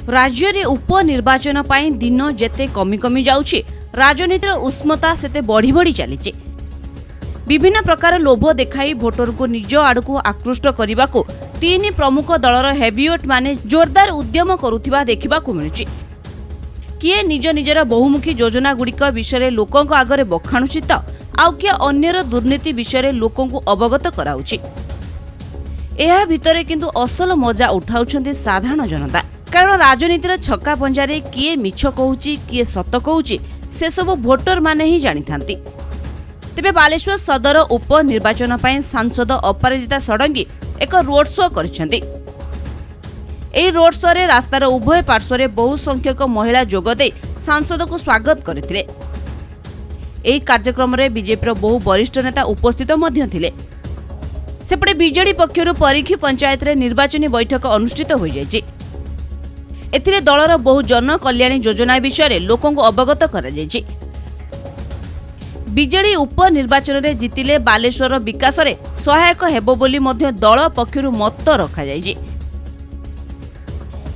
राज्य रे उपनिर्वाचन पाई दिन जेते कमी कमी जाउछि राजनीतिर उष्मता सेते बढ़ी बढ़ी चलीछि। विभिन्न प्रकार लोभ देखाई भोटर को निज आड़कू आकृष्ट करने को तीन प्रमुख दलर हेवीवेट माने जोरदार उद्यम करुथिबा देखिबाकू मिलुछि। किए निज निजर बहुमुखी योजना गुड़िक विषय लोकों आगरे बखाणुछि तो आउ किए अन्यर दुर्नीति विषय लोकों अवगत कराउछि। एहा भितरे किंतु असल मजा उठाउछन्ति साधारण जनता, कारण राजनीतिर छक्का पंजारे किए मिछ कहूछि किए सत कहूछि से सब भोटर माने ही जानिथांती। तेबे बालेश्वर सदर उपनिर्वाचन ପାଇଁ सांसद अपराजिता षडंगी एक रोड शो କରିଛନ୍ତି। ଏହି ରୋଡ୍ ଶୋରେ ରାସ୍ତାର ଉଭୟ ପାର୍ଶ୍ୱରେ ବହୁ ସଂଖ୍ୟକ ମହିଳା ଯୋଗଦେଇ ସାଂସଦଙ୍କୁ ସ୍ୱାଗତ କରିଥିଲେ। ଏହି କାର୍ଯ୍ୟକ୍ରମରେ ବିଜେପିର ବହୁ ବରିଷ୍ଠ ନେତା ଉପସ୍ଥିତ ମଧ୍ୟ ଥିଲେ। ସେପଟେ ବିଜେଡି ପକ୍ଷରୁ ପରୀକ୍ଷୀ ପଞ୍ଚାୟତରେ ନିର୍ବାଚନୀ ବୈଠକ ଅନୁଷ୍ଠିତ ହୋଇଯାଇଛି। ଏଥିରେ ଦଳର ବହୁ ଜନକଲ୍ୟାଣୀ ଯୋଜନା ବିଷୟରେ ଲୋକଙ୍କୁ ଅବଗତ କରାଯାଇଛି। ବିଜେଡି ଉପନିର୍ବାଚନରେ ଜିତିଲେ ବାଲେଶ୍ୱର ବିକାଶରେ ସହାୟକ ହେବ ବୋଲି ମଧ୍ୟ ଦଳ ପକ୍ଷରୁ ମତ ରଖାଯାଇଛି।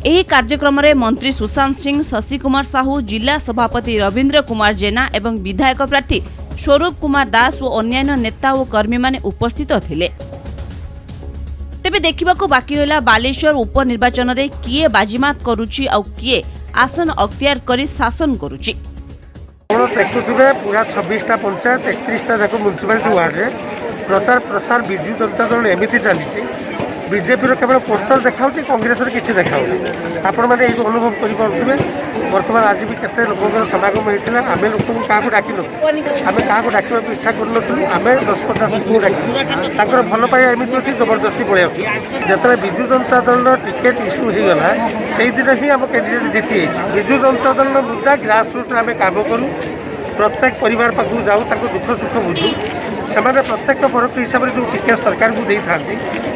ଏହି କାର୍ଯ୍ୟକ୍ରମରେ ମନ୍ତ୍ରୀ ସୁଶାନ୍ତ ସିଂ, ଶଶି କୁମାର ସାହୁ, ଜିଲ୍ଲା ସଭାପତି ରବୀନ୍ଦ୍ର କୁମାର ଜେନା ଏବଂ ବିଧାୟକ ପ୍ରାର୍ଥୀ ସ୍ୱରୂପ କୁମାର ଦାସ ଓ ଅନ୍ୟାନ୍ୟ ନେତା ଓ କର୍ମୀମାନେ ଉପସ୍ଥିତ ଥିଲେ। ତେବେ ଦେଖିବାକୁ ବାକି ରହିଲା ବାଲେଶ୍ୱର ଉପନିର୍ବାଚନରେ କିଏ ବାଜିମାତ କରୁଛି ଆଉ କିଏ ଆସନ ଅକ୍ତିଆର କରି ଶାସନ କରୁଛି। देखुए पूरा 26टा पंचायत 31टा देख म्यूनिसिपालिटी वार्ड रे प्रचार प्रसार विजु जनता दल एमती चली बीजेपी केवल पोस्टर देखा कांग्रेस किसी देखा आपण मैंने अनुभव करेंगे। बर्तमान आज भी केते लोक समागम होता आम लोक क्या डाक आम क्या डाक इच्छा करूँ आम 10-50 लोक डाक भल पाया एमती अच्छी जबरदस्ती पड़े जो विजु जनता दल टिकेट इश्यू होगा से दिन ही आम कैंडिडेट जीती विजु जनता दल मुद्दा ग्रास रूट आम काम करूँ प्रत्येक परिवार पाखु जाऊ दुख सुख बुझू से प्रत्येक फरक हिसाब से जो टिकेट सरकार को दे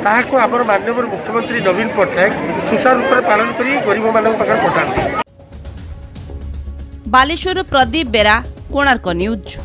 था आमर माननीय मुख्यमंत्री नवीन पट्टनायक सुचारू रूप से पालन कर गरीब मान पठाते। बालेश्वर प्रदीप बेरा, कोणार्क न्यूज।